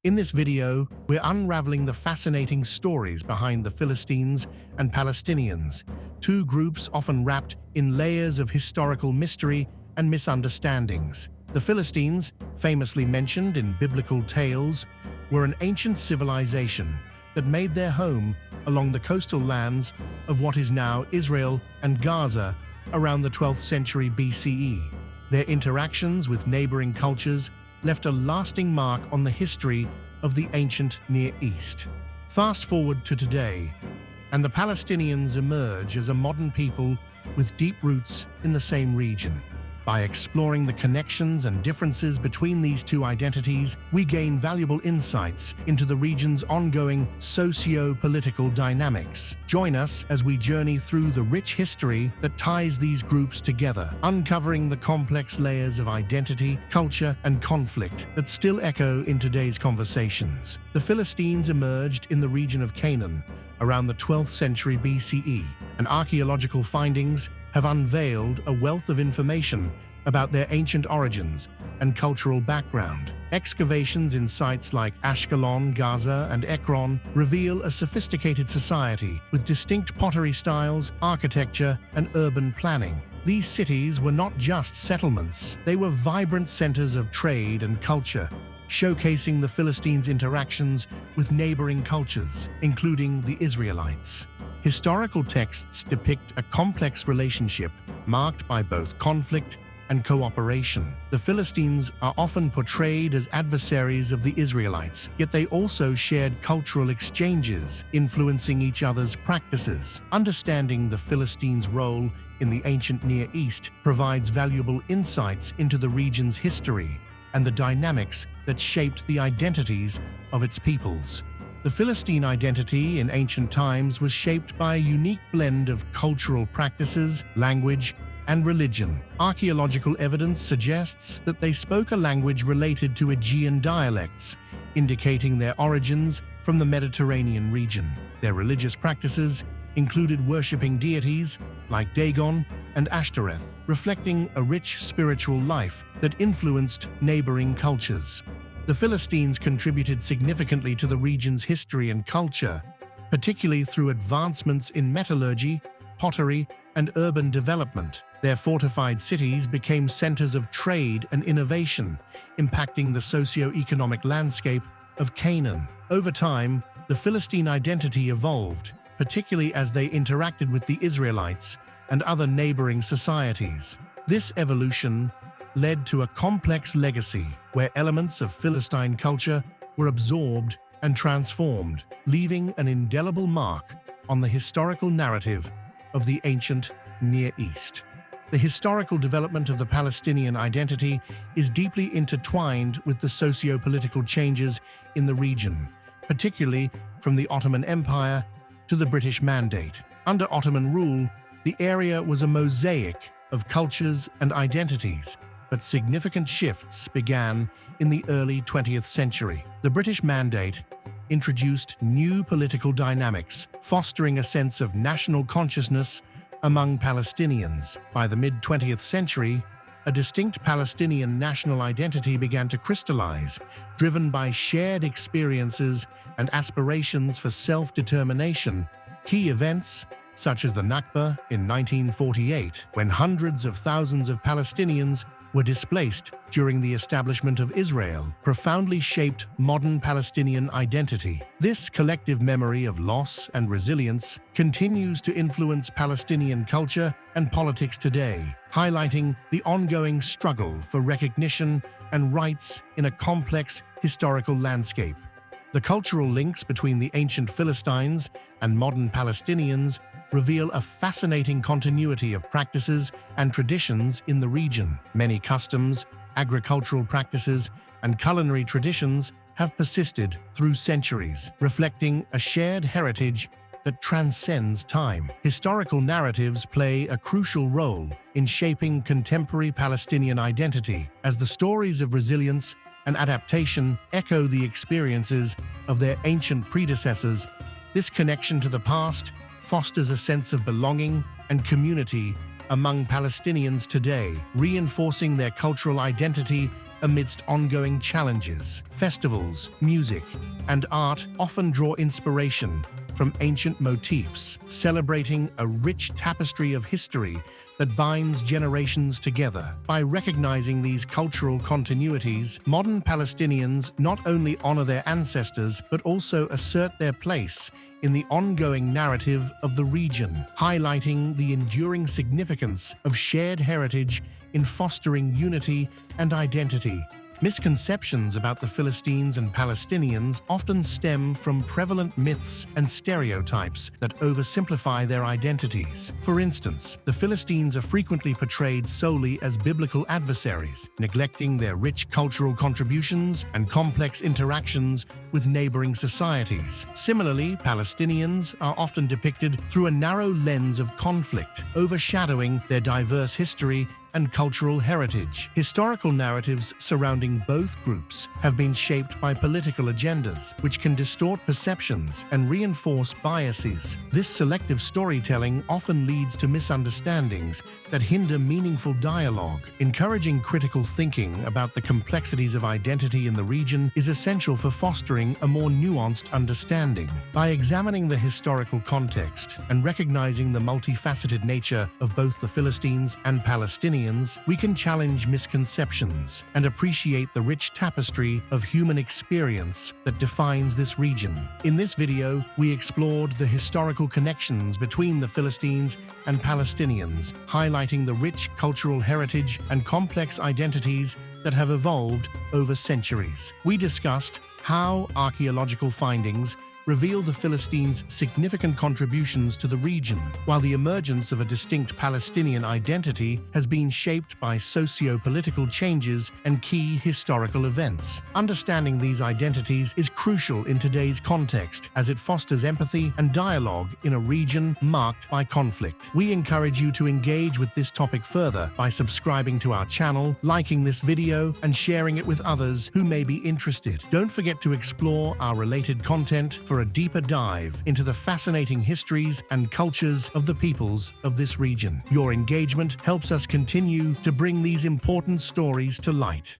In this video, we're unraveling the fascinating stories behind the Philistines and Palestinians, two groups often wrapped in layers of historical mystery and misunderstandings. The Philistines, famously mentioned in biblical tales, were an ancient civilization that made their home along the coastal lands of what is now Israel and Gaza around the 12th century BCE. Their interactions with neighboring cultures left a lasting mark on the history of the ancient Near East. Fast forward to today, and the Palestinians emerge as a modern people with deep roots in the same region. By exploring the connections and differences between these two identities, we gain valuable insights into the region's ongoing socio-political dynamics. Join us as we journey through the rich history that ties these groups together, uncovering the complex layers of identity, culture, and conflict that still echo in today's conversations. The Philistines emerged in the region of Canaan around the 12th century BCE, and archaeological findings have unveiled a wealth of information about their ancient origins and cultural background. Excavations in sites like Ashkelon, Gaza, and Ekron reveal a sophisticated society with distinct pottery styles, architecture, and urban planning. These cities were not just settlements, they were vibrant centers of trade and culture, showcasing the Philistines' interactions with neighboring cultures, including the Israelites. Historical texts depict a complex relationship marked by both conflict and cooperation. The Philistines are often portrayed as adversaries of the Israelites, yet they also shared cultural exchanges, influencing each other's practices. Understanding the Philistines' role in the ancient Near East provides valuable insights into the region's history and the dynamics that shaped the identities of its peoples. The Philistine identity in ancient times was shaped by a unique blend of cultural practices, language, and religion. Archaeological evidence suggests that they spoke a language related to Aegean dialects, indicating their origins from the Mediterranean region. Their religious practices included worshipping deities like Dagon and Ashtoreth, reflecting a rich spiritual life that influenced neighboring cultures. The Philistines contributed significantly to the region's history and culture, particularly through advancements in metallurgy, pottery, and urban development. Their fortified cities became centers of trade and innovation, impacting the socio-economic landscape of Canaan. Over time, the Philistine identity evolved, particularly as they interacted with the Israelites and other neighboring societies. This evolution led to a complex legacy where elements of Philistine culture were absorbed and transformed, leaving an indelible mark on the historical narrative of the ancient Near East. The historical development of the Palestinian identity is deeply intertwined with the socio-political changes in the region, particularly from the Ottoman Empire to the British Mandate. Under Ottoman rule, the area was a mosaic of cultures and identities, but significant shifts began in the early 20th century. The British Mandate introduced new political dynamics, fostering a sense of national consciousness among Palestinians. By the mid-20th century, a distinct Palestinian national identity began to crystallize, driven by shared experiences and aspirations for self-determination. Key events, such as the Nakba in 1948, when hundreds of thousands of Palestinians were displaced during the establishment of Israel, profoundly shaped modern Palestinian identity. This collective memory of loss and resilience continues to influence Palestinian culture and politics today, highlighting the ongoing struggle for recognition and rights in a complex historical landscape. The cultural links between the ancient Philistines and modern Palestinians reveal a fascinating continuity of practices and traditions in the region. Many customs, agricultural practices, and culinary traditions have persisted through centuries, reflecting a shared heritage that transcends time. Historical narratives play a crucial role in shaping contemporary Palestinian identity, as the stories of resilience and adaptation echo the experiences of their ancient predecessors. This connection to the past fosters a sense of belonging and community among Palestinians today, reinforcing their cultural identity amidst ongoing challenges. Festivals, music, and art often draw inspiration from ancient motifs, celebrating a rich tapestry of history that binds generations together. By recognizing these cultural continuities, modern Palestinians not only honor their ancestors but also assert their place in the ongoing narrative of the region, highlighting the enduring significance of shared heritage in fostering unity and identity. Misconceptions about the Philistines and Palestinians often stem from prevalent myths and stereotypes that oversimplify their identities. For instance, the Philistines are frequently portrayed solely as biblical adversaries, neglecting their rich cultural contributions and complex interactions with neighboring societies. Similarly, Palestinians are often depicted through a narrow lens of conflict, overshadowing their diverse history and cultural heritage. Historical narratives surrounding both groups have been shaped by political agendas, which can distort perceptions and reinforce biases. This selective storytelling often leads to misunderstandings that hinder meaningful dialogue. Encouraging critical thinking about the complexities of identity in the region is essential for fostering a more nuanced understanding. By examining the historical context and recognizing the multifaceted nature of both the Philistines and Palestinians, we can challenge misconceptions and appreciate the rich tapestry of human experience that defines this region. In this video, we explored the historical connections between the Philistines and Palestinians, highlighting the rich cultural heritage and complex identities that have evolved over centuries. We discussed how archaeological findings reveal the Philistines' significant contributions to the region, while the emergence of a distinct Palestinian identity has been shaped by socio-political changes and key historical events. Understanding these identities is crucial in today's context, as it fosters empathy and dialogue in a region marked by conflict. We encourage you to engage with this topic further by subscribing to our channel, liking this video, and sharing it with others who may be interested. Don't forget to explore our related content for a deeper dive into the fascinating histories and cultures of the peoples of this region. Your engagement helps us continue to bring these important stories to light.